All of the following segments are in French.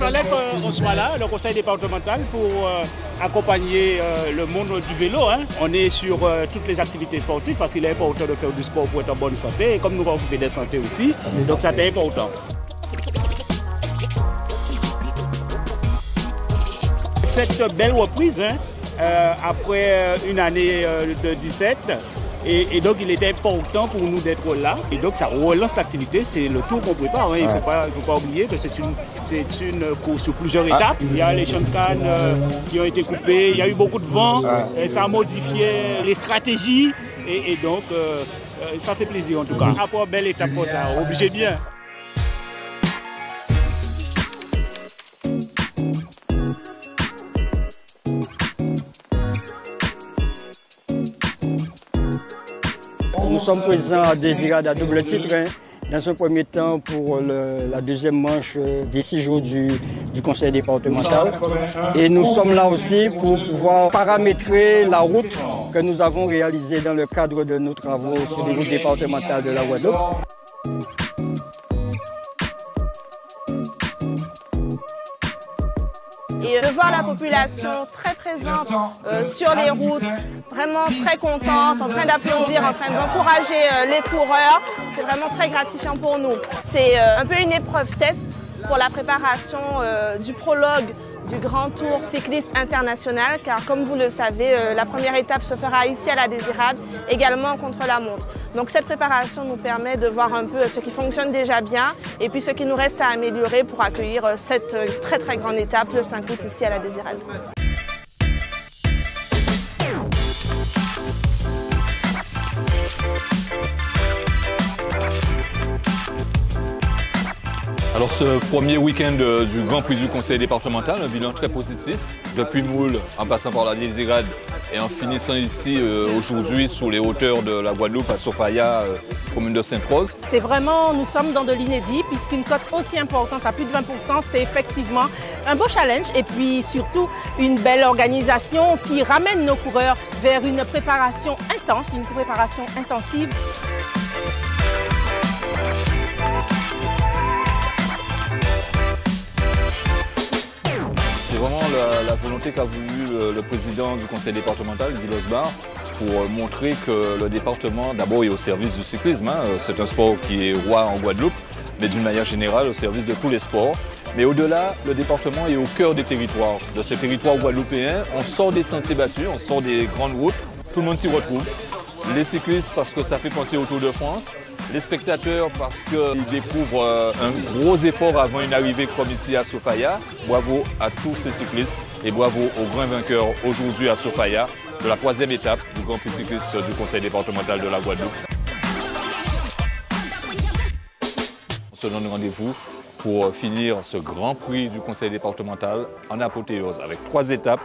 fallait qu'on soit là, le conseil départemental, pour accompagner le monde du vélo. Hein. On est sur toutes les activités sportives parce qu'il est important de faire du sport pour être en bonne santé. Et comme nous allons occuper de santé aussi, donc ça c'est important. Cette belle reprise, hein, après une année de 17, et donc il était important pour nous d'être là. Et donc ça relance l'activité, c'est le tour qu'on prépare. Hein. Il ne faut pas oublier que c'est une course sur plusieurs étapes. Il y a les champs de canne qui ont été coupés, il y a eu beaucoup de vent, et ça a modifié les stratégies. Et donc ça fait plaisir en tout cas. Après une belle étape comme ça, obligé bien. Nous sommes présents à Désirade à double titre, hein, dans un premier temps pour la deuxième manche des 6 jours du conseil départemental. Et nous sommes là aussi pour pouvoir paramétrer la route que nous avons réalisée dans le cadre de nos travaux sur les routes départementales de la Guadeloupe. Et de voir la population très présente sur les routes, vraiment très contente, en train d'applaudir, en train d'encourager les coureurs, c'est vraiment très gratifiant pour nous. C'est un peu une épreuve test pour la préparation du prologue du Grand Tour cycliste international, car comme vous le savez, la première étape se fera ici à la Désirade, également contre la montre. Donc cette préparation nous permet de voir un peu ce qui fonctionne déjà bien et puis ce qui nous reste à améliorer pour accueillir cette très très grande étape le 5 août ici à la Désirade. Alors ce premier week-end du Grand Prix du Conseil départemental, un bilan très positif. Depuis Moule, en passant par la Désirade et en finissant ici aujourd'hui sous les hauteurs de la Guadeloupe à Sofaya, commune de Sainte-Rose. C'est vraiment, nous sommes dans de l'inédit puisqu'une cote aussi importante à plus de 20%, c'est effectivement un beau challenge et puis surtout une belle organisation qui ramène nos coureurs vers une préparation intense, une préparation intensive. C'est vraiment la volonté qu'a voulu le président du conseil départemental, Guy Losbar, pour montrer que le département, d'abord, est au service du cyclisme. Hein. C'est un sport qui est roi en Guadeloupe, mais d'une manière générale, au service de tous les sports. Mais au-delà, le département est au cœur des territoires. De ce territoire guadeloupéen, on sort des sentiers battus, on sort des grandes routes, tout le monde s'y retrouve. Les cyclistes parce que ça fait penser au Tour de France, les spectateurs parce qu'ils découvrent un gros effort avant une arrivée comme ici à Sofaya. Bravo à tous ces cyclistes et bravo aux grands vainqueurs aujourd'hui à Sofaya de la 3e étape du Grand Prix cycliste du Conseil départemental de la Guadeloupe. On se donne rendez-vous pour finir ce Grand Prix du Conseil départemental en apothéose avec 3 étapes.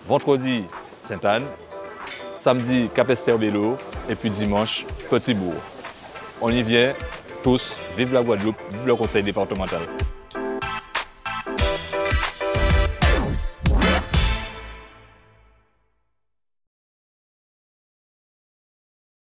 Vendredi, Sainte-Anne, samedi, Cap-Esther-Bello et puis dimanche, Petit-Bourg. On y vient tous, vive la Guadeloupe, vive le conseil départemental.